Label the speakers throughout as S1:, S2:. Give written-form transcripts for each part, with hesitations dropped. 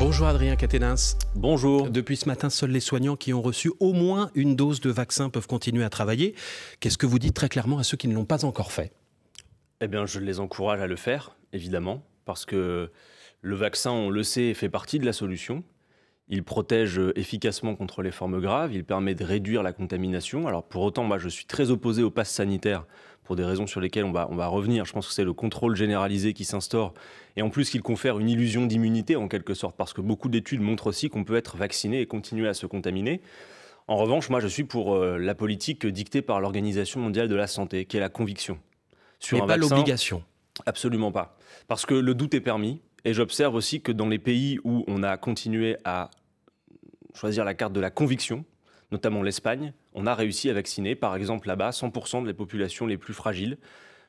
S1: Bonjour Adrien Quatennens.
S2: Bonjour.
S1: Depuis ce matin, seuls les soignants qui ont reçu au moins une dose de vaccin peuvent continuer à travailler. Qu'est-ce que vous dites très clairement à ceux qui ne l'ont pas encore fait?
S2: Eh bien, je les encourage à le faire, évidemment, parce que le vaccin, on le sait, fait partie de la solution. Il protège efficacement contre les formes graves, il permet de réduire la contamination. Alors pour autant, moi je suis très opposé au pass sanitaire pour des raisons sur lesquelles on va revenir. Je pense que c'est le contrôle généralisé qui s'instaure et en plus qu'il confère une illusion d'immunité en quelque sorte, parce que beaucoup d'études montrent aussi qu'on peut être vacciné et continuer à se contaminer. En revanche, moi je suis pour la politique dictée par l'Organisation mondiale de la santé, qui est la conviction.
S1: Mais pas l'obligation.
S2: Absolument pas. Parce que le doute est permis. Et j'observe aussi que dans les pays où on a continué à choisir la carte de la conviction, notamment l'Espagne, on a réussi à vacciner, par exemple là-bas, 100% de la population les plus fragiles.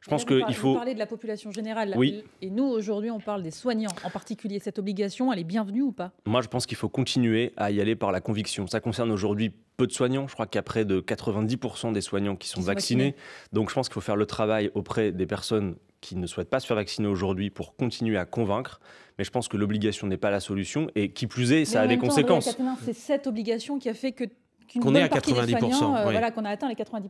S2: Je pense qu'il faut...
S3: Vous parlez de la population générale,
S2: oui.
S3: Et nous, aujourd'hui, on parle des soignants. En particulier, cette obligation, elle est bienvenue ou pas?
S2: Moi, je pense qu'il faut continuer à y aller par la conviction. Ça concerne aujourd'hui peu de soignants. Je crois qu'il y a près de 90% des soignants qui sont vaccinés. Donc, je pense qu'il faut faire le travail auprès des personnes qui ne souhaitent pas se faire vacciner aujourd'hui pour continuer à convaincre. Mais je pense que l'obligation n'est pas la solution. Et qui plus est, ça a des conséquences.
S3: C'est cette obligation qui a fait
S1: qu'on est à 90%.
S3: Soignants,
S1: oui.
S3: voilà, qu'on a atteint les 90%.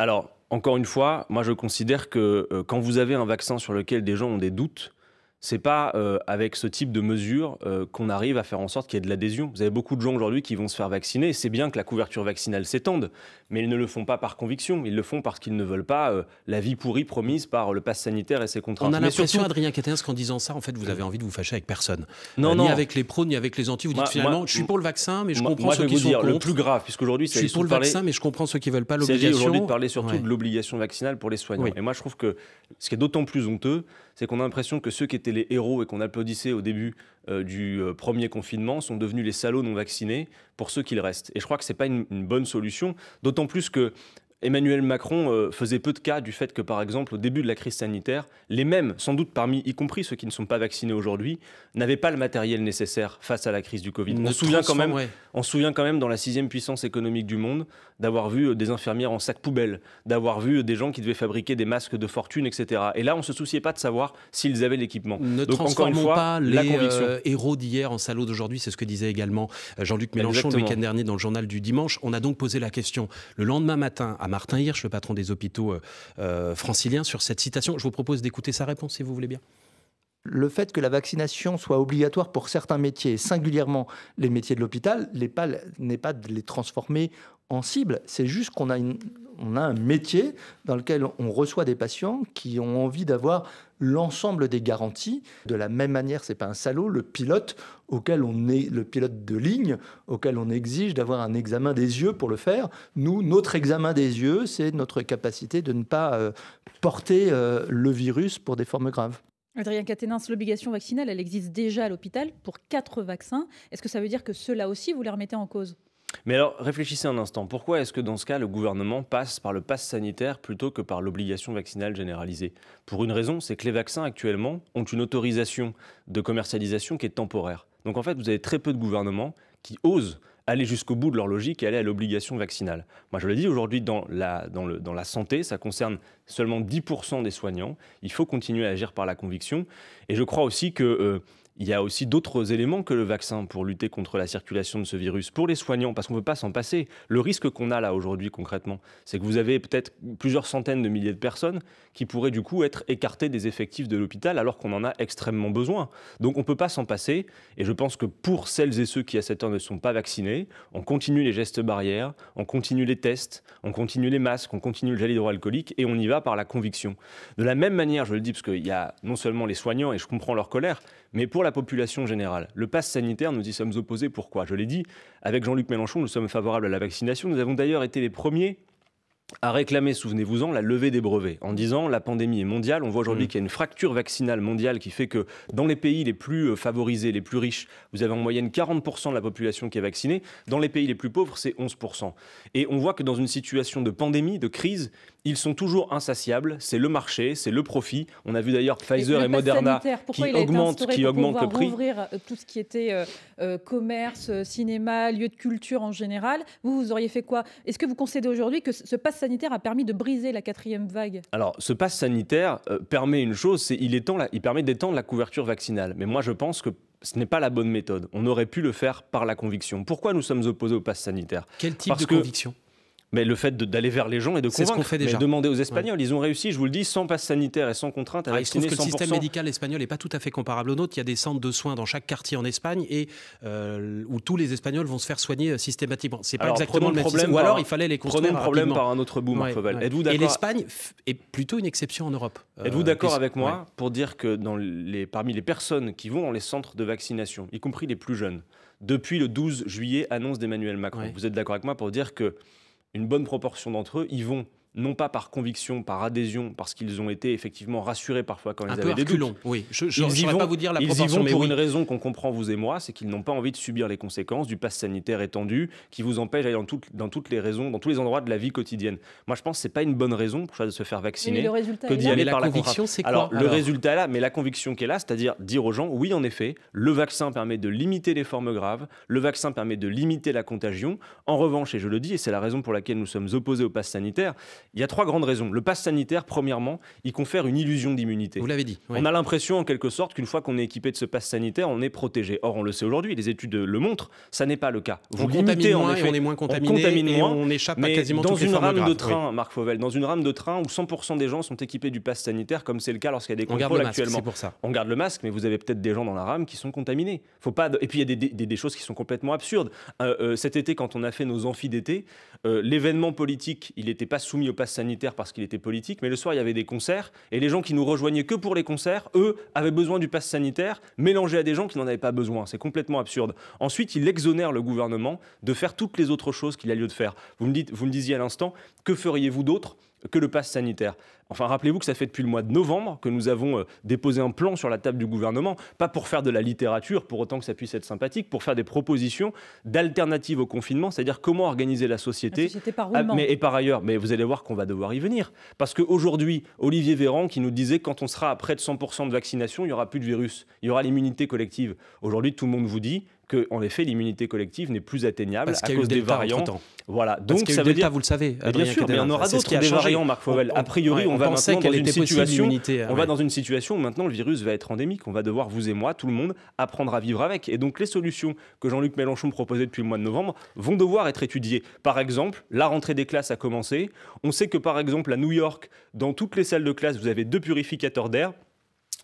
S2: Alors, encore une fois, moi je considère que quand vous avez un vaccin sur lequel des gens ont des doutes, c'est pas avec ce type de mesures qu'on arrive à faire en sorte qu'il y ait de l'adhésion. Vous avez beaucoup de gens aujourd'hui qui vont se faire vacciner. C'est bien que la couverture vaccinale s'étende, mais ils ne le font pas par conviction. Ils le font parce qu'ils ne veulent pas la vie pourrie promise par le pass sanitaire et ses contraintes.
S1: On a l'impression, Adrien Quatennens, qu'en disant ça, en fait, vous avez envie de vous fâcher avec personne.
S2: Non,
S1: ni avec les pros, ni avec les anti. Vous dites finalement, je suis pour le vaccin, mais je comprends ceux qui sont contre.
S2: Le plus grave, puisqu'aujourd'hui,
S1: je suis pour le vaccin, mais je comprends ceux qui veulent pas l'obligation.
S2: Il s'agit aujourd'hui de parler surtout de l'obligation vaccinale pour les soignants. Oui. Et moi, je trouve que ce qui est d'autant plus honteux, c'est qu'on a l'impression que ceux qui étaient les héros et qu'on applaudissait au début du premier confinement sont devenus les salauds non vaccinés pour ceux qu'il reste. Et je crois que ce n'est pas une bonne solution, d'autant plus que Emmanuel Macron faisait peu de cas du fait que, par exemple, au début de la crise sanitaire, les mêmes, sans doute parmi, y compris ceux qui ne sont pas vaccinés aujourd'hui, n'avaient pas le matériel nécessaire face à la crise du Covid. On se souvient quand même dans la 6e puissance économique du monde, d'avoir vu des infirmières en sac poubelle, d'avoir vu des gens qui devaient fabriquer des masques de fortune, etc. Et là, on ne se souciait pas de savoir s'ils avaient l'équipement.
S1: Ne transformons pas les héros d'hier en salauds d'aujourd'hui, c'est ce que disait également Jean-Luc Mélenchon le week-end dernier dans le journal du dimanche. On a donc posé la question le lendemain matin à Martin Hirsch, le patron des hôpitaux franciliens, sur cette citation. Je vous propose d'écouter sa réponse, si vous voulez bien.
S4: Le fait que la vaccination soit obligatoire pour certains métiers, singulièrement les métiers de l'hôpital, n'est pas de les transformer en cible. C'est juste qu'on a un métier dans lequel on reçoit des patients qui ont envie d'avoir l'ensemble des garanties. De la même manière, c'est pas un salaud, le pilote de ligne, auquel on exige d'avoir un examen des yeux pour le faire. Nous, notre examen des yeux, c'est notre capacité de ne pas porter le virus pour des formes graves.
S3: Adrien Quatennens, l'obligation vaccinale, elle existe déjà à l'hôpital pour 4 vaccins. Est-ce que ça veut dire que ceux-là aussi, vous les remettez en cause ?
S2: Mais alors, réfléchissez un instant. Pourquoi est-ce que dans ce cas, le gouvernement passe par le pass sanitaire plutôt que par l'obligation vaccinale généralisée? Pour une raison, c'est que les vaccins actuellement ont une autorisation de commercialisation qui est temporaire. Donc en fait, vous avez très peu de gouvernements qui osent aller jusqu'au bout de leur logique et aller à l'obligation vaccinale. Moi, je le dis aujourd'hui, dans la santé, ça concerne seulement 10% des soignants. Il faut continuer à agir par la conviction. Et je crois aussi que... il y a aussi d'autres éléments que le vaccin pour lutter contre la circulation de ce virus. Pour les soignants, parce qu'on ne peut pas s'en passer, le risque qu'on a là aujourd'hui concrètement, c'est que vous avez peut-être plusieurs centaines de milliers de personnes qui pourraient du coup être écartées des effectifs de l'hôpital alors qu'on en a extrêmement besoin. Donc on ne peut pas s'en passer. Et je pense que pour celles et ceux qui à cette heure ne sont pas vaccinés, on continue les gestes barrières, on continue les tests, on continue les masques, on continue le gel hydroalcoolique et on y va par la conviction. De la même manière, je le dis parce qu'il y a non seulement les soignants et je comprends leur colère, mais pour la population générale. Le pass sanitaire, nous y sommes opposés. Pourquoi? Je l'ai dit, avec Jean-Luc Mélenchon, nous sommes favorables à la vaccination. Nous avons d'ailleurs été les premiers à réclamer, souvenez-vous-en, la levée des brevets, en disant la pandémie est mondiale. On voit aujourd'hui qu'il y a une fracture vaccinale mondiale qui fait que dans les pays les plus favorisés, les plus riches, vous avez en moyenne 40% de la population qui est vaccinée. Dans les pays les plus pauvres, c'est 11%. Et on voit que dans une situation de pandémie, de crise, ils sont toujours insatiables. C'est le marché, c'est le profit. On a vu d'ailleurs Pfizer et Moderna qui augmentent le prix.
S3: Rouvrir tout ce qui était commerce, cinéma, lieu de culture en général. Vous auriez fait quoi? Est-ce que vous concédez aujourd'hui que ce pass pass sanitaire a permis de briser la 4e vague?
S2: Alors, ce pass sanitaire permet une chose, il permet d'étendre la couverture vaccinale. Mais moi, je pense que ce n'est pas la bonne méthode. On aurait pu le faire par la conviction. Pourquoi nous sommes opposés au pass sanitaire?
S1: Quel type de conviction?
S2: Mais le fait d'aller vers les gens et de convaincre.
S1: C'est ce qu'on fait déjà.
S2: Mais demandez aux Espagnols, ils ont réussi, je vous le dis, sans passe sanitaire et sans contrainte à vacciner 100%.
S1: Il se trouve que le système médical espagnol n'est pas tout à fait comparable au nôtre. Il y a des centres de soins dans chaque quartier en Espagne et où tous les Espagnols vont se faire soigner systématiquement. C'est pas exactement le même système. Ou alors il fallait les construire rapidement.
S2: Prenez le problème par un autre bout, Marc Fauvel.
S1: Êtes-vous d'accord? Et l'Espagne est plutôt une exception en Europe.
S2: Êtes-vous d'accord avec moi pour dire que parmi les personnes qui vont dans les centres de vaccination, y compris les plus jeunes, depuis le 12 juillet, annonce d'Emmanuel Macron, vous êtes d'accord avec moi pour dire que une bonne proportion d'entre eux, ils vont non pas par conviction, par adhésion, parce qu'ils ont été effectivement rassurés parfois quand ils avaient des doutes.
S1: Oui, je ne saurais pas vous dire la proportion,
S2: mais pour une raison qu'on comprend vous et moi, c'est qu'ils n'ont pas envie de subir les conséquences du pass sanitaire étendu qui vous empêche d'aller dans toutes les raisons, dans tous les endroits de la vie quotidienne. Moi, je pense que c'est pas une bonne raison pour de se faire vacciner que d'y aller par la conviction.
S1: C'est quoi?
S2: Le résultat est là, mais la conviction qui est là, c'est-à-dire dire aux gens, oui, en effet, le vaccin permet de limiter les formes graves, le vaccin permet de limiter la contagion. En revanche, et je le dis, et c'est la raison pour laquelle nous sommes opposés au pass sanitaire, il y a 3 grandes raisons. Le pass sanitaire, premièrement, il confère une illusion d'immunité.
S1: Vous l'avez dit. Oui.
S2: On a l'impression, en quelque sorte, qu'une fois qu'on est équipé de ce pass sanitaire, on est protégé. Or, on le sait aujourd'hui, les études le montrent, ça n'est pas le cas.
S1: Vous limitez, en effet, on est moins contaminé et on échappe à quasiment toutes les formes graves.
S2: Dans une rame de train, Marc Fauvel, dans une rame de train où 100% des gens sont équipés du pass sanitaire, comme c'est le cas lorsqu'il y a des contrôles actuellement.
S1: Pour ça.
S2: On garde le masque, mais vous avez peut-être des gens dans la rame qui sont contaminés. Et puis, il y a des choses qui sont complètement absurdes. Cet été, quand on a fait nos amphis d'été, l'événement politique, il n'était pas soumis au pass sanitaire parce qu'il était politique, mais le soir, il y avait des concerts, et les gens qui nous rejoignaient que pour les concerts, eux, avaient besoin du pass sanitaire, mélangé à des gens qui n'en avaient pas besoin. C'est complètement absurde. Ensuite, il exonère le gouvernement de faire toutes les autres choses qu'il a lieu de faire. Vous me disiez à l'instant, que feriez-vous d'autre que le pass sanitaire? Enfin, rappelez-vous que ça fait depuis le mois de novembre que nous avons déposé un plan sur la table du gouvernement, pas pour faire de la littérature, pour autant que ça puisse être sympathique, pour faire des propositions d'alternatives au confinement, c'est-à-dire comment organiser la société
S3: par roulement.
S2: Et par ailleurs, mais vous allez voir qu'on va devoir y venir. Parce qu'aujourd'hui, Olivier Véran qui nous disait que quand on sera à près de 100% de vaccination, il n'y aura plus de virus, il y aura l'immunité collective. Aujourd'hui, tout le monde vous dit que, en effet, l'immunité collective n'est plus atteignable à cause des variants.
S1: Voilà. Donc ça veut dire, vous le savez,
S2: bien sûr, mais on aura d'autres des variants, Marc Fauvel. A priori, on va maintenant dans une situation. On va dans une situation où maintenant le virus va être endémique. On va devoir, vous et moi, tout le monde, apprendre à vivre avec. Et donc les solutions que Jean-Luc Mélenchon proposait depuis le mois de novembre vont devoir être étudiées. Par exemple, la rentrée des classes a commencé. On sait que par exemple à New York, dans toutes les salles de classe, vous avez 2 purificateurs d'air.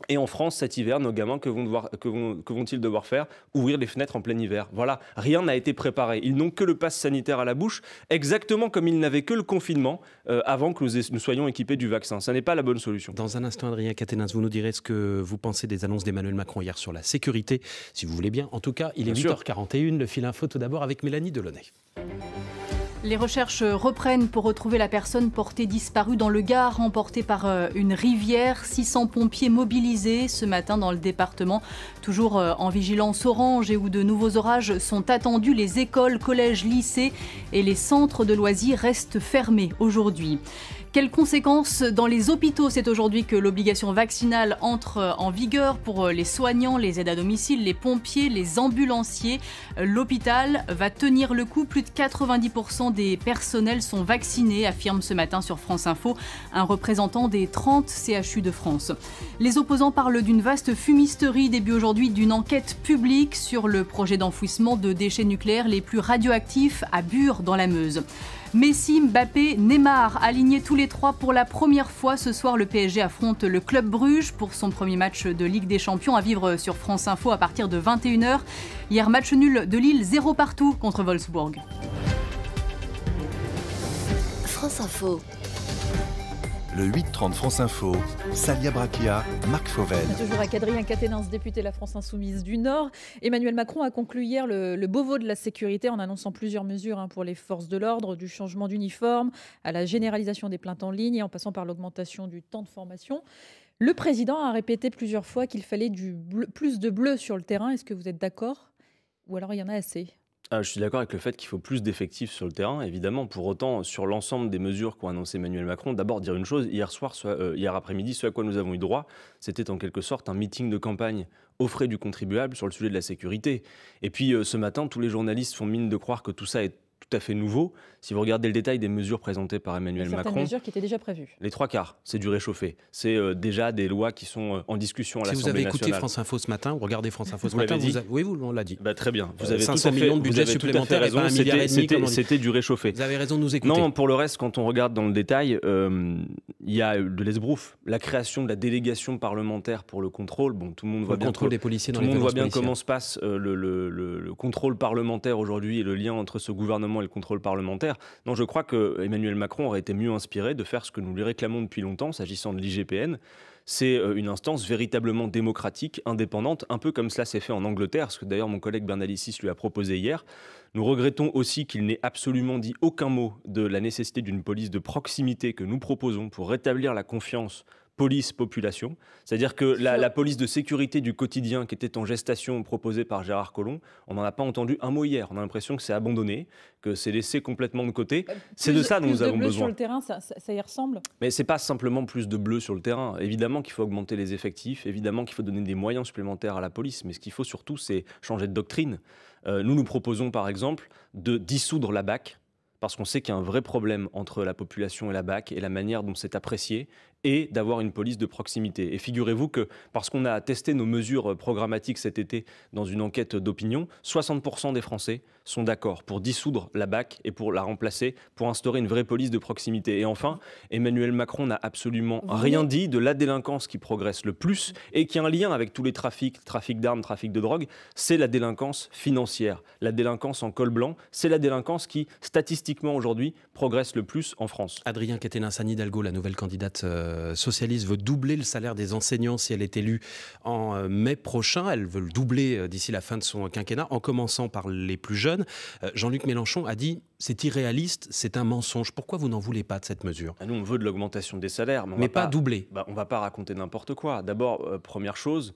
S2: Et en France, cet hiver, nos gamins, que vont-ils devoir faire? Ouvrir les fenêtres en plein hiver. Voilà, rien n'a été préparé. Ils n'ont que le pass sanitaire à la bouche, exactement comme ils n'avaient que le confinement avant que nous soyons équipés du vaccin. Ça n'est pas la bonne solution.
S1: Dans un instant, Adrien Quatennens, vous nous direz ce que vous pensez des annonces d'Emmanuel Macron hier sur la sécurité, si vous voulez bien. En tout cas, il est 8h41, le fil info tout d'abord avec Mélanie Delaunay.
S5: Les recherches reprennent pour retrouver la personne portée disparue dans le Gard, emportée par une rivière. 600 pompiers mobilisés ce matin dans le département, toujours en vigilance orange et où de nouveaux orages sont attendus. Les écoles, collèges, lycées et les centres de loisirs restent fermés aujourd'hui. Quelles conséquences dans les hôpitaux? C'est aujourd'hui que l'obligation vaccinale entre en vigueur pour les soignants, les aides à domicile, les pompiers, les ambulanciers. L'hôpital va tenir le coup. Plus de 90% des personnels sont vaccinés, affirme ce matin sur France Info un représentant des 30 CHU de France. Les opposants parlent d'une vaste fumisterie. Début aujourd'hui d'une enquête publique sur le projet d'enfouissement de déchets nucléaires les plus radioactifs à Bure dans la Meuse. Messi, Mbappé, Neymar, alignés tous les 3 pour la première fois. Ce soir, le PSG affronte le Club Bruges pour son premier match de Ligue des Champions à vivre sur France Info à partir de 21h. Hier, match nul de Lille, 0 partout contre Wolfsburg.
S6: France Info.
S7: Le 8-30 France Info, Salia Brakia, Marc Fauvel.
S3: Toujours avec Adrien Quatennens, député de la France Insoumise du Nord. Emmanuel Macron a conclu hier le Beauvau de la sécurité en annonçant plusieurs mesures pour les forces de l'ordre, du changement d'uniforme à la généralisation des plaintes en ligne et en passant par l'augmentation du temps de formation. Le président a répété plusieurs fois qu'il fallait plus de bleu sur le terrain. Est-ce que vous êtes d'accord? Ou alors il y en a assez?
S2: Je suis d'accord avec le fait qu'il faut plus d'effectifs sur le terrain, évidemment. Pour autant, sur l'ensemble des mesures qu'a annoncé Emmanuel Macron, d'abord dire une chose, hier après-midi, ce à quoi nous avons eu droit, c'était en quelque sorte un meeting de campagne aux frais du contribuable sur le sujet de la sécurité. Et puis ce matin, tous les journalistes font mine de croire que tout ça est tout à fait nouveau. Si vous regardez le détail des mesures présentées par Emmanuel Macron...
S3: Certaines mesures qui étaient déjà prévues.
S2: Les 3/4, c'est du réchauffé. C'est déjà des lois qui sont en discussion à l'Assemblée nationale.
S1: Si vous avez écouté France Info ce matin, ou regardez France Info ce matin, oui, on l'a dit.
S2: Très bien. Vous avez
S1: 500 millions de budget supplémentaire et pas 1,5 milliard.
S2: C'était du réchauffé.
S1: Vous avez raison de nous écouter.
S2: Non, pour le reste, quand on regarde dans le détail, il y a de l'esbrouf. La création de la délégation parlementaire pour le contrôle. Bon, tout le monde voit bien
S1: contrôle des policiers.
S2: Tout le monde voit bien comment se passe le contrôle parlementaire aujourd'hui et le lien entre ce gouvernement et le contrôle parlementaire. Non, je crois que Emmanuel Macron aurait été mieux inspiré de faire ce que nous lui réclamons depuis longtemps, s'agissant de l'IGPN. C'est une instance véritablement démocratique, indépendante, un peu comme cela s'est fait en Angleterre, ce que d'ailleurs mon collègue Bernalicis lui a proposé hier. Nous regrettons aussi qu'il n'ait absolument dit aucun mot de la nécessité d'une police de proximité que nous proposons pour rétablir la confiance police-population. C'est-à-dire que la police de sécurité du quotidien qui était en gestation proposée par Gérard Collomb, on n'en a pas entendu un mot hier. On a l'impression que c'est abandonné, que c'est laissé complètement de côté. C'est de ça dont nous avons besoin.
S3: Sur le terrain, ça y ressemble.
S2: Mais ce n'est pas simplement plus de bleu sur le terrain. Évidemment qu'il faut augmenter les effectifs, évidemment qu'il faut donner des moyens supplémentaires à la police, mais ce qu'il faut surtout, c'est changer de doctrine. Nous proposons par exemple de dissoudre la BAC, parce qu'on sait qu'il y a un vrai problème entre la population et la BAC et la manière dont c'est apprécié, et d'avoir une police de proximité. Et figurez-vous que, parce qu'on a testé nos mesures programmatiques cet été dans une enquête d'opinion, 60% des Français sont d'accord pour dissoudre la BAC et pour la remplacer, pour instaurer une vraie police de proximité. Et enfin, Emmanuel Macron n'a absolument rien dit de la délinquance qui progresse le plus et qui a un lien avec tous les trafics, trafic d'armes, trafic de drogue, c'est la délinquance financière. La délinquance en col blanc, c'est la délinquance qui, statistiquement aujourd'hui, progresse le plus en France.
S1: Adrien Quatennens, Anne Hidalgo, la nouvelle candidate socialiste, veut doubler le salaire des enseignants si elle est élue en mai prochain. Elle veut le doubler d'ici la fin de son quinquennat, en commençant par les plus jeunes. Jean-Luc Mélenchon a dit « c'est irréaliste, c'est un mensonge ». Pourquoi vous n'en voulez pas de cette mesure ?
S2: Nous, on veut de l'augmentation des salaires.
S1: Mais pas doubler.
S2: On ne va pas raconter n'importe quoi. D'abord, première chose,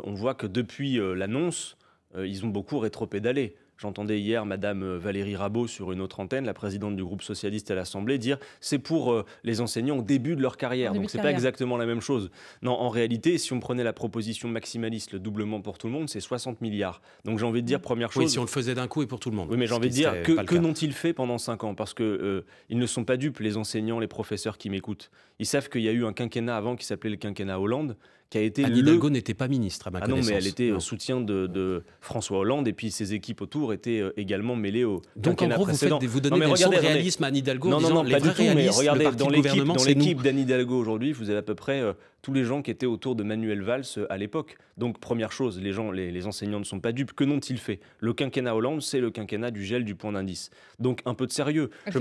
S2: on voit que depuis l'annonce, ils ont beaucoup rétropédalé. J'entendais hier Madame Valérie Rabault sur une autre antenne, la présidente du groupe socialiste à l'Assemblée, dire c'est pour les enseignants au début de leur carrière. Donc c'est pas exactement la même chose. Non, en réalité, si on prenait la proposition maximaliste, le doublement pour tout le monde, c'est 60 milliards. Donc j'ai envie de dire, première chose...
S1: Oui, si on le faisait d'un coup et pour tout le monde.
S2: Oui, mais j'ai envie de dire, que n'ont-ils fait pendant 5 ans ? Parce qu'ils ne sont pas dupes, les enseignants, les professeurs qui m'écoutent. Ils savent qu'il y a eu un quinquennat avant qui s'appelait le quinquennat Hollande, qui a été
S1: Anne Hidalgo n'était pas ministre, à ma connaissance.
S2: Non, mais elle était soutien de François Hollande, et puis ses équipes autour étaient également mêlées au
S1: donc
S2: quinquennat précédent.
S1: Donc en gros, vous donnez des leçons de réalisme à Anne Hidalgo en disant les vrais réalistes,
S2: regardez,
S1: le parti du gouvernement,
S2: dans l'équipe d'Anne Hidalgo aujourd'hui, vous avez à peu près tous les gens qui étaient autour de Manuel Valls à l'époque. Donc première chose, les enseignants ne sont pas dupes. Que n'ont-ils fait ? Le quinquennat Hollande, c'est le quinquennat du gel du point d'indice. Donc un peu de sérieux. Je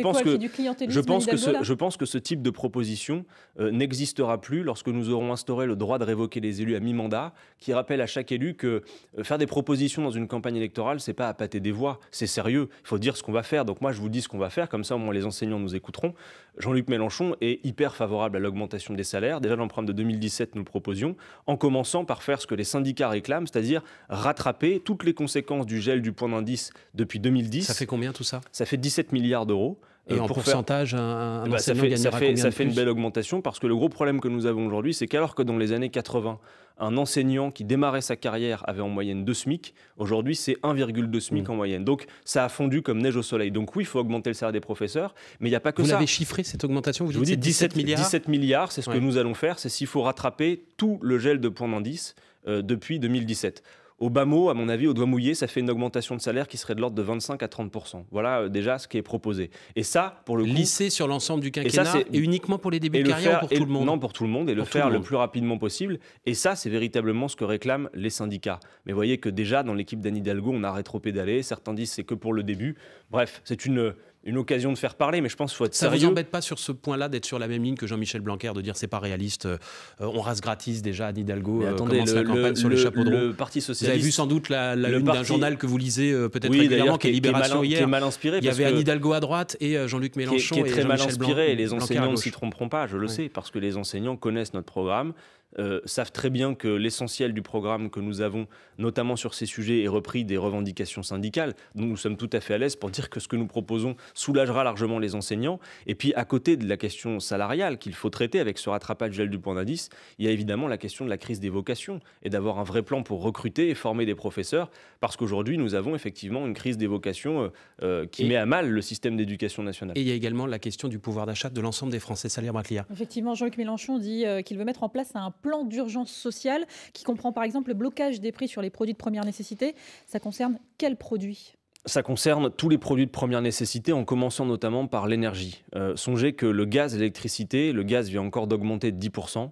S2: pense que ce type de proposition n'existera plus lorsque nous aurons instauré le droit de révoquer les élus à mi-mandat, qui rappelle à chaque élu que faire des propositions dans une campagne électorale, c'est pas appâter des voix, c'est sérieux. Il faut dire ce qu'on va faire. Donc moi, je vous dis ce qu'on va faire, comme ça au moins les enseignants nous écouteront. Jean-Luc Mélenchon est hyper favorable à l'augmentation des salaires. Déjà dans le programme de 2017, nous le proposions, en commençant par faire ce que les syndicats réclament, c'est-à-dire rattraper toutes les conséquences du gel du point d'indice depuis 2010.
S1: Ça fait combien tout ça ?
S2: Ça fait 17 milliards d'euros.
S1: Et en pourcentage, un enseignant gagnera combien de plus ?
S2: Ça fait une belle augmentation, parce que le gros problème que nous avons aujourd'hui, c'est qu'alors que dans les années 80, un enseignant qui démarrait sa carrière avait en moyenne 2 SMIC, aujourd'hui c'est 1,2 SMIC en moyenne. Donc ça a fondu comme neige au soleil. Donc oui, il faut augmenter le salaire des professeurs, mais il n'y a pas que ça.
S1: Vous l'avez chiffré cette augmentation ?
S2: Je vous dis 17 milliards. 17 milliards, c'est ce que nous allons faire, c'est s'il faut rattraper tout le gel de point d'indice depuis 2017. Au bas mot, à mon avis, au doigt mouillé, ça fait une augmentation de salaire qui serait de l'ordre de 25 à 30%. Voilà déjà ce qui est proposé. Et ça, pour le coup...
S1: Lycée sur l'ensemble du quinquennat et uniquement pour les débuts de carrière ou pour tout le monde ?
S2: Non, pour tout le monde, et le faire le plus rapidement possible. Et ça, c'est véritablement ce que réclament les syndicats. Mais vous voyez que déjà, dans l'équipe d'Anne Hidalgo, on a rétropédalé. Certains disent c'est que pour le début. Bref, c'est une occasion de faire parler, mais je pense qu'il faut être sérieux.
S1: Ça vous embête pas sur ce point-là d'être sur la même ligne que Jean-Michel Blanquer, de dire c'est pas réaliste, on rase gratis déjà Anne Hidalgo, commence la campagne sur les chapeaux de roue.
S2: Le Parti socialiste...
S1: Vous avez vu sans doute la une d'un journal que vous lisez peut-être régulièrement, qui est Libération hier.
S2: Qui est mal inspiré.
S1: Il y avait Anne Hidalgo à droite et Jean-Luc Mélenchon
S2: qui est très mal
S1: Jean-Michel
S2: inspiré, et les
S1: Blanquer
S2: enseignants ne s'y tromperont pas, je le sais, parce que les enseignants connaissent notre programme. savent très bien que l'essentiel du programme que nous avons, notamment sur ces sujets, est repris des revendications syndicales. Donc nous sommes tout à fait à l'aise pour dire que ce que nous proposons soulagera largement les enseignants. Et puis à côté de la question salariale qu'il faut traiter avec ce rattrapage du gel du point d'indice, il y a évidemment la question de la crise des vocations et d'avoir un vrai plan pour recruter et former des professeurs, parce qu'aujourd'hui nous avons effectivement une crise des vocations qui met à mal le système d'éducation nationale.
S1: Et il y a également la question du pouvoir d'achat de l'ensemble des Français. Salia Braclia.
S3: Effectivement, Jean-Luc Mélenchon dit qu'il veut mettre en place un plan d'urgence sociale qui comprend par exemple le blocage des prix sur les produits de première nécessité. Ça concerne quels produits ?
S2: Ça concerne tous les produits de première nécessité, en commençant notamment par l'énergie. Songez que le gaz et l'électricité, le gaz vient encore d'augmenter de 10%.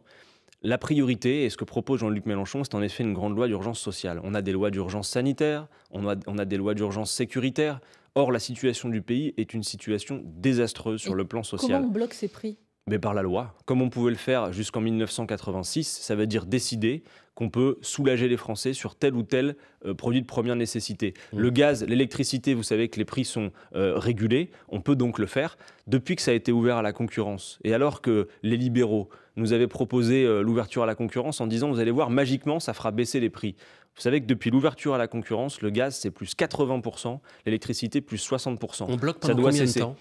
S2: La priorité, et ce que propose Jean-Luc Mélenchon, c'est en effet une grande loi d'urgence sociale. On a des lois d'urgence sanitaire, on a des lois d'urgence sécuritaire. Or, la situation du pays est une situation désastreuse sur le plan social.
S3: Comment on bloque ces prix ?
S2: Mais par la loi, comme on pouvait le faire jusqu'en 1986, ça veut dire décider qu'on peut soulager les Français sur tel ou tel produit de première nécessité. Le gaz, l'électricité, vous savez que les prix sont régulés, on peut donc le faire. Depuis que ça a été ouvert à la concurrence, et alors que les libéraux nous avaient proposé l'ouverture à la concurrence en disant, vous allez voir, magiquement, ça fera baisser les prix. Vous savez que depuis l'ouverture à la concurrence, le gaz, c'est plus 80%, l'électricité, plus 60%.
S1: On bloque pendant combien de temps ?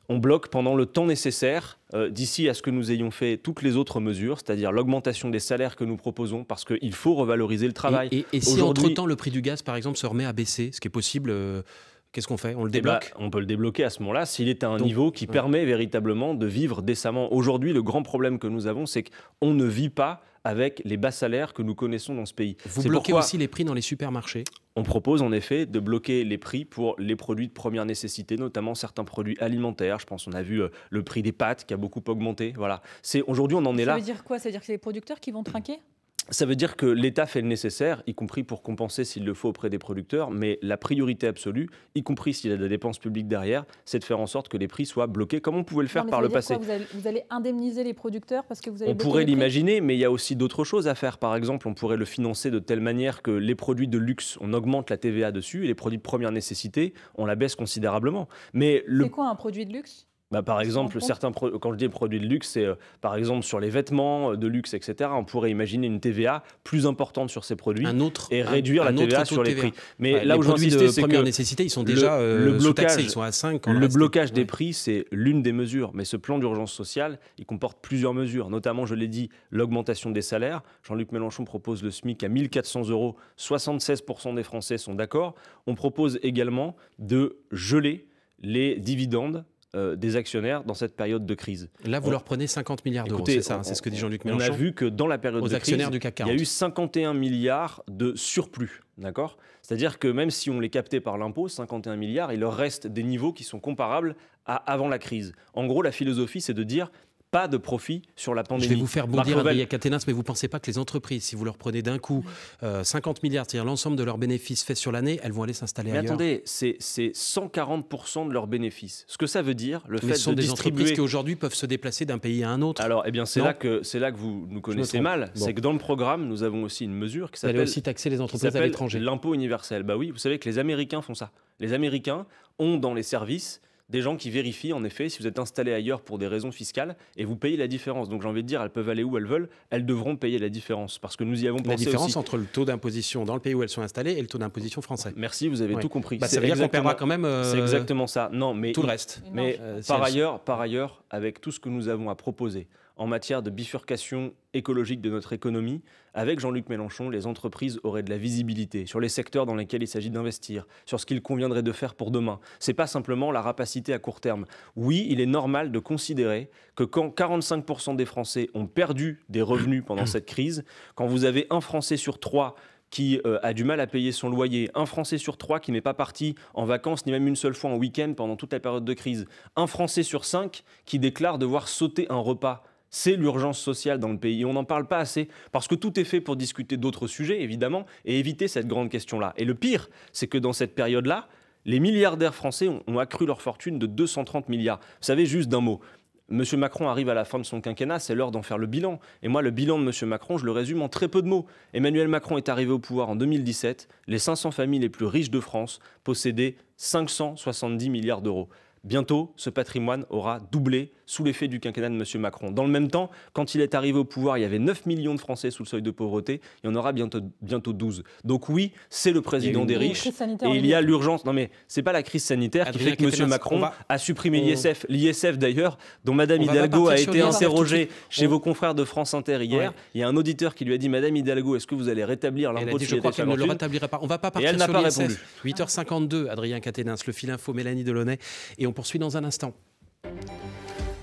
S2: On bloque pendant le temps nécessaire, d'ici à ce que nous ayons fait toutes les autres mesures, c'est-à-dire l'augmentation des salaires que nous proposons, parce qu'il faut revaloriser le travail.
S1: Et si entre-temps le prix du gaz, par exemple, se remet à baisser, ce qui est possible, qu'est-ce qu'on fait ? On le débloque ?
S2: On peut le débloquer à ce moment-là, s'il est à un niveau qui permet véritablement de vivre décemment. Aujourd'hui, le grand problème que nous avons, c'est qu'on ne vit pas avec les bas salaires que nous connaissons dans ce pays.
S1: Vous bloquez aussi les prix dans les supermarchés ?
S2: On propose en effet de bloquer les prix pour les produits de première nécessité, notamment certains produits alimentaires. Je pense qu'on a vu le prix des pâtes qui a beaucoup augmenté. Voilà. Aujourd'hui, on en est là.
S3: Ça veut dire quoi ? Ça veut dire que c'est les producteurs qui vont trinquer ?
S2: Ça veut dire que l'État fait le nécessaire, y compris pour compenser s'il le faut auprès des producteurs, mais la priorité absolue, y compris s'il y a de la dépense publique derrière, c'est de faire en sorte que les prix soient bloqués, comme on pouvait le faire par le passé.
S3: Vous allez indemniser les producteurs parce que vous allez
S2: On pourrait l'imaginer, mais il y a aussi d'autres choses à faire. Par exemple, on pourrait le financer de telle manière que les produits de luxe, on augmente la TVA dessus, et les produits de première nécessité, on la baisse considérablement.
S3: C'est quoi un produit de luxe ?
S2: Par exemple, quand je dis produits de luxe, c'est par exemple sur les vêtements de luxe, etc. On pourrait imaginer une TVA plus importante sur ces produits et réduire la TVA sur les prix.
S1: Mais là où j'insistais, c'est que première nécessité, ils sont déjà sous-taxés, ils sont à 5.
S2: Le blocage des prix, c'est l'une des mesures. Mais ce plan d'urgence sociale, il comporte plusieurs mesures, notamment, je l'ai dit, l'augmentation des salaires. Jean-Luc Mélenchon propose le SMIC à 1 400 €. 76% des Français sont d'accord. On propose également de geler les dividendes des actionnaires dans cette période de crise.
S1: Là, vous leur prenez 50 milliards d'euros, c'est ça, c'est ce que dit Jean-Luc Mélenchon.
S2: On a vu que dans la période de crise,
S1: du CAC 40.
S2: il y a eu 51 milliards de surplus, d'accord ? C'est-à-dire que même si on les captait par l'impôt, 51 milliards, il leur reste des niveaux qui sont comparables à avant la crise. En gros, la philosophie, c'est de dire pas de profit sur la pandémie.
S1: Je vais vous faire bondir, Adrien Caténas, mais vous ne pensez pas que les entreprises, si vous leur prenez d'un coup 50 milliards, c'est-à-dire l'ensemble de leurs bénéfices faits sur l'année, elles vont aller s'installer ailleurs ?
S2: Mais attendez, c'est 140% de leurs bénéfices. Ce que ça veut dire, le fait de distribuer...
S1: Ce sont des entreprises qui aujourd'hui peuvent se déplacer d'un pays à un autre.
S2: Alors, c'est là que vous nous connaissez mal. C'est que dans le programme, nous avons aussi une mesure qui s'appelle...
S1: Vous allez aussi taxer les entreprises à l'étranger.
S2: L'impôt universel. Bah oui, vous savez que les Américains font ça. Les Américains ont dans les services des gens qui vérifient en effet si vous êtes installé ailleurs pour des raisons fiscales et vous payez la différence. Donc j'ai envie de dire, elles peuvent aller où elles veulent, elles devront payer la différence parce que nous y avons pensé aussi.
S1: La différence entre le taux d'imposition dans le pays où elles sont installées et le taux d'imposition français.
S2: Merci, vous avez tout compris.
S1: Ça veut dire qu'on paiera quand même
S2: c'est exactement ça. Non, mais
S1: tout le reste.
S2: Mais par ailleurs, avec tout ce que nous avons à proposer en matière de bifurcation écologique de notre économie, avec Jean-Luc Mélenchon, les entreprises auraient de la visibilité sur les secteurs dans lesquels il s'agit d'investir, sur ce qu'il conviendrait de faire pour demain. Ce n'est pas simplement la rapacité à court terme. Oui, il est normal de considérer que quand 45% des Français ont perdu des revenus pendant cette crise, quand vous avez un Français sur 3 qui a du mal à payer son loyer, un Français sur 3 qui n'est pas parti en vacances ni même une seule fois en week-end pendant toute la période de crise, un Français sur 5 qui déclare devoir sauter un repas. C'est l'urgence sociale dans le pays. Et on n'en parle pas assez parce que tout est fait pour discuter d'autres sujets, évidemment, et éviter cette grande question-là. Et le pire, c'est que dans cette période-là, les milliardaires français ont accru leur fortune de 230 milliards. Vous savez, juste d'un mot, M. Macron arrive à la fin de son quinquennat, c'est l'heure d'en faire le bilan. Et moi, le bilan de M. Macron, je le résume en très peu de mots. Emmanuel Macron est arrivé au pouvoir en 2017. Les 500 familles les plus riches de France possédaient 570 milliards d'euros. bientôt, ce patrimoine aura doublé sous l'effet du quinquennat de M. Macron. Dans le même temps, quand il est arrivé au pouvoir, il y avait 9 millions de Français sous le seuil de pauvreté. Il y en aura bientôt 12. Donc oui, c'est le président des riches. Et il y a l'urgence. Non mais c'est pas la crise sanitaire qui fait que M. Macron a supprimé l'ISF. L'ISF d'ailleurs, dont Mme Hidalgo a été interrogée chez vos confrères de France Inter hier. Il y a un auditeur qui lui a dit, Mme Hidalgo, est-ce que vous allez rétablir l'impôt de
S1: je crois qu'elle ne le rétablira pas. On ne va pas partir
S2: sur
S1: l'ISF. 8h52, Adrien Quatennens, le fil info, Mélanie Delaunay. Et on poursuit dans un instant.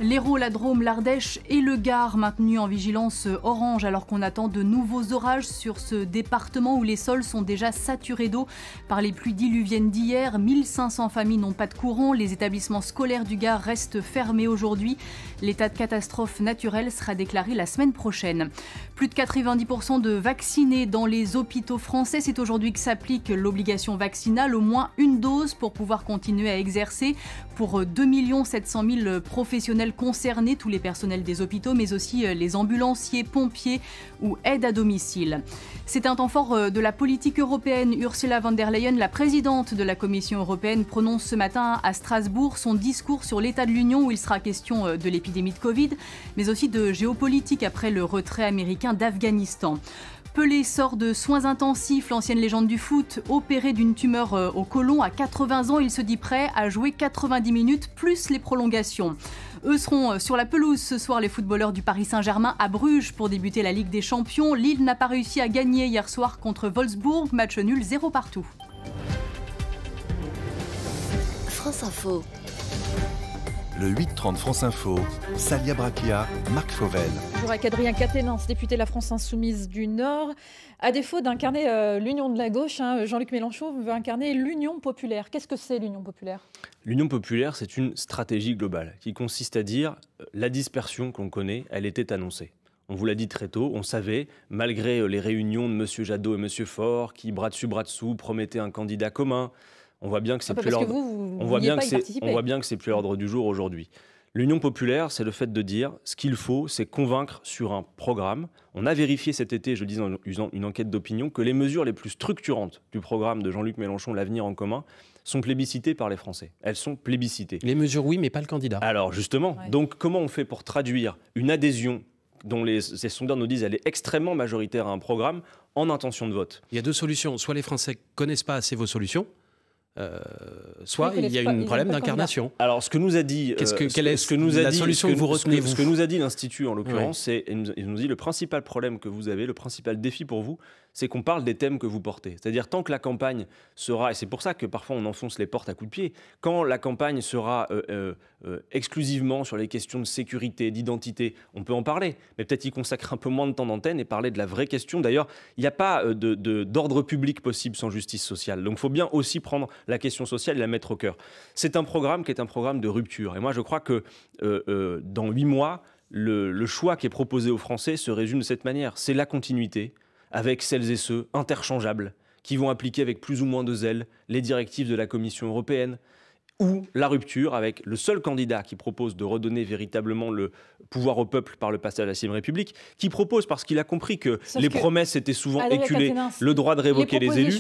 S5: L'Hérault, la Drôme, l'Ardèche et le Gard maintenus en vigilance orange alors qu'on attend de nouveaux orages sur ce département où les sols sont déjà saturés d'eau par les pluies diluviennes d'hier. 1500 familles n'ont pas de courant. Les établissements scolaires du Gard restent fermés aujourd'hui. L'état de catastrophe naturelle sera déclaré la semaine prochaine. Plus de 90% de vaccinés dans les hôpitaux français. C'est aujourd'hui que s'applique l'obligation vaccinale, au moins une dose pour pouvoir continuer à exercer. Pour 2 700 000 professionnels concernés, tous les personnels des hôpitaux, mais aussi les ambulanciers, pompiers ou aides à domicile. C'est un temps fort de la politique européenne. Ursula von der Leyen, la présidente de la Commission européenne, prononce ce matin à Strasbourg son discours sur l'état de l'Union où il sera question de l'épidémie de Covid, mais aussi de géopolitique après le retrait américain d'Afghanistan. Pelé sort de soins intensifs, l'ancienne légende du foot, opéré d'une tumeur au côlon à 80 ans. Il se dit prêt à jouer 90 minutes plus les prolongations. Eux seront sur la pelouse ce soir, les footballeurs du Paris Saint-Germain à Bruges pour débuter la Ligue des Champions. Lille n'a pas réussi à gagner hier soir contre Wolfsburg, match nul 0 partout.
S6: France Info.
S7: Le 8-30 France Info, Salia Braquia, Marc Fauvel.
S3: Bonjour avec Adrien Quatennens, député de la France Insoumise du Nord. À défaut d'incarner l'union de la gauche, Jean-Luc Mélenchon veut incarner l'union populaire. Qu'est-ce que c'est l'union populaire ?
S2: L'union populaire, c'est une stratégie globale qui consiste à dire la dispersion qu'on connaît, elle était annoncée. On vous l'a dit très tôt, on savait, malgré les réunions de M. Jadot et M. Faure, qui bras dessus, bras dessous, promettaient un candidat commun. On voit bien que c'est plus l'ordre. On voit bien que c'est plus l'ordre du jour aujourd'hui. L'union populaire, c'est le fait de dire ce qu'il faut, c'est convaincre sur un programme. On a vérifié cet été, je le dis en usant une enquête d'opinion, que les mesures les plus structurantes du programme de Jean-Luc Mélenchon, l'avenir en commun, sont plébiscitées par les Français. Elles sont plébiscitées.
S1: Les mesures, oui, mais pas le candidat.
S2: Alors justement, donc comment on fait pour traduire une adhésion dont les sondeurs nous disent elle est extrêmement majoritaire à un programme en intention de vote ?
S1: Il y a deux solutions. Soit les Français ne connaissent pas assez vos solutions, soit il y a un problème d'incarnation.
S2: Alors, ce que nous a dit,
S1: la solution que vous retenez,
S2: ce que nous a dit l'Institut en l'occurrence, c'est, il nous dit le principal problème que vous avez, le principal défi pour vous, c'est qu'on parle des thèmes que vous portez. C'est-à-dire tant que la campagne sera, et c'est pour ça que parfois on enfonce les portes à coups de pied, quand la campagne sera exclusivement sur les questions de sécurité, d'identité, on peut en parler, mais peut-être y consacrer un peu moins de temps d'antenne et parler de la vraie question. D'ailleurs, il n'y a pas d'ordre public possible sans justice sociale. Donc il faut bien aussi prendre la question sociale et la mettre au cœur. C'est un programme qui est un programme de rupture. Et moi, je crois que dans 8 mois, le choix qui est proposé aux Français se résume de cette manière. C'est la continuité avec celles et ceux interchangeables qui vont appliquer avec plus ou moins de zèle les directives de la Commission européenne, ou la rupture avec le seul candidat qui propose de redonner véritablement le pouvoir au peuple par le passage à la 6e République, qui propose, parce qu'il a compris que les promesses étaient souvent éculées, le droit de révoquer les élus.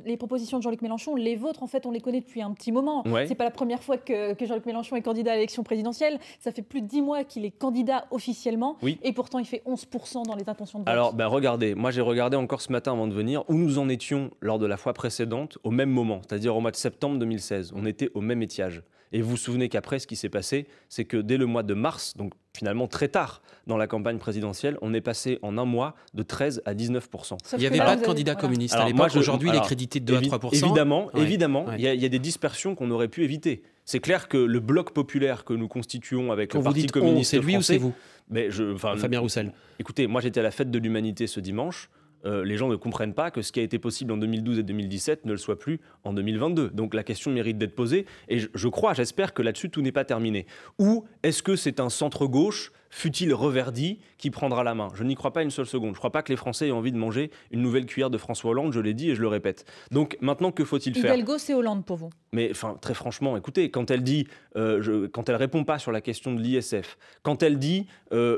S3: Les propositions de Jean-Luc Mélenchon, les vôtres, en fait, on les connaît depuis un petit moment. Ouais. C'est pas la première fois que Jean-Luc Mélenchon est candidat à l'élection présidentielle. Ça fait plus de 10 mois qu'il est candidat officiellement, et pourtant il fait 11% dans les intentions de vote.
S2: Alors, regardez, moi j'ai regardé encore ce matin avant de venir où nous en étions lors de la fois précédente, au même moment, c'est-à-dire au mois de septembre 2016. On était au même étiage. Et vous vous souvenez qu'après, ce qui s'est passé, c'est que dès le mois de mars, donc finalement très tard dans la campagne présidentielle, on est passé en un mois de 13 à 19%.
S1: Il n'y avait pas de candidat communiste à l'époque. Aujourd'hui, il est crédité de 2 à 3%.
S2: Évidemment, il y a des dispersions qu'on aurait pu éviter. C'est clair que le bloc populaire que nous constituons avec le Parti communiste
S1: c'est lui
S2: français,
S1: ou c'est vous Fabien Roussel.
S2: Écoutez, moi j'étais à la fête de l'Humanité ce dimanche. Les gens ne comprennent pas que ce qui a été possible en 2012 et 2017 ne le soit plus en 2022. Donc la question mérite d'être posée et j'espère que là-dessus tout n'est pas terminé. Ou est-ce que c'est un centre-gauche fût-il reverdi, qui prendra la main. Je n'y crois pas une seule seconde. Je ne crois pas que les Français aient envie de manger une nouvelle cuillère de François Hollande, je l'ai dit et je le répète. Donc maintenant, que faut-il faire ?
S3: Hidalgo, c'est Hollande pour vous.
S2: Mais très franchement, écoutez, quand elle dit, quand elle répond pas sur la question de l'ISF, quand elle dit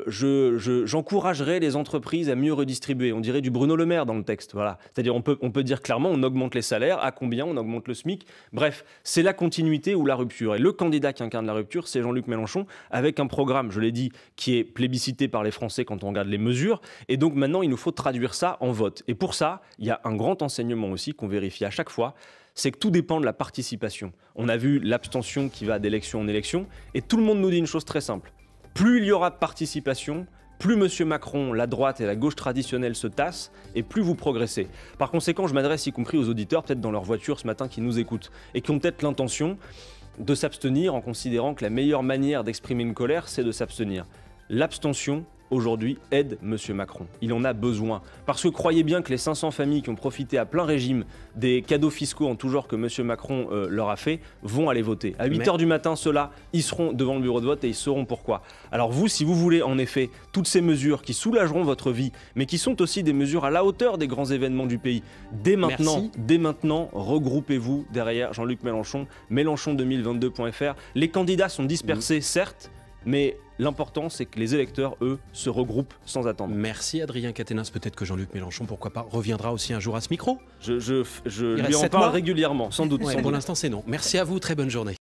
S2: j'encouragerai les entreprises à mieux redistribuer, on dirait du Bruno Le Maire dans le texte. Voilà. C'est-à-dire on peut dire clairement on augmente les salaires, à combien on augmente le SMIC. Bref, c'est la continuité ou la rupture. Et le candidat qui incarne la rupture, c'est Jean-Luc Mélenchon, avec un programme, je l'ai dit, qui est plébiscité par les Français quand on regarde les mesures. Et donc maintenant, il nous faut traduire ça en vote. Et pour ça, il y a un grand enseignement aussi qu'on vérifie à chaque fois, c'est que tout dépend de la participation. On a vu l'abstention qui va d'élection en élection, et tout le monde nous dit une chose très simple. Plus il y aura de participation, plus M. Macron, la droite et la gauche traditionnelle se tassent, et plus vous progressez. Par conséquent, je m'adresse y compris aux auditeurs, peut-être dans leur voiture ce matin, qui nous écoutent, et qui ont peut-être l'intention de s'abstenir en considérant que la meilleure manière d'exprimer une colère, c'est de s'abstenir. L'abstention, aujourd'hui, aide M. Macron. Il en a besoin. Parce que croyez bien que les 500 familles qui ont profité à plein régime des cadeaux fiscaux en tout genre que M. Macron leur a fait, vont aller voter. À 8h du matin, ceux-là, ils seront devant le bureau de vote et ils sauront pourquoi. Alors vous, si vous voulez en effet toutes ces mesures qui soulageront votre vie, mais qui sont aussi des mesures à la hauteur des grands événements du pays, dès maintenant, regroupez-vous derrière Jean-Luc Mélenchon, Mélenchon2022.fr. Les candidats sont dispersés, certes, mais l'important, c'est que les électeurs, eux, se regroupent sans attendre.
S1: Merci Adrien Quatennens. Peut-être que Jean-Luc Mélenchon, pourquoi pas, reviendra aussi un jour à ce micro.
S2: Je lui en parle régulièrement, sans doute.
S1: Pour l'instant, c'est non. Merci à vous, très bonne journée.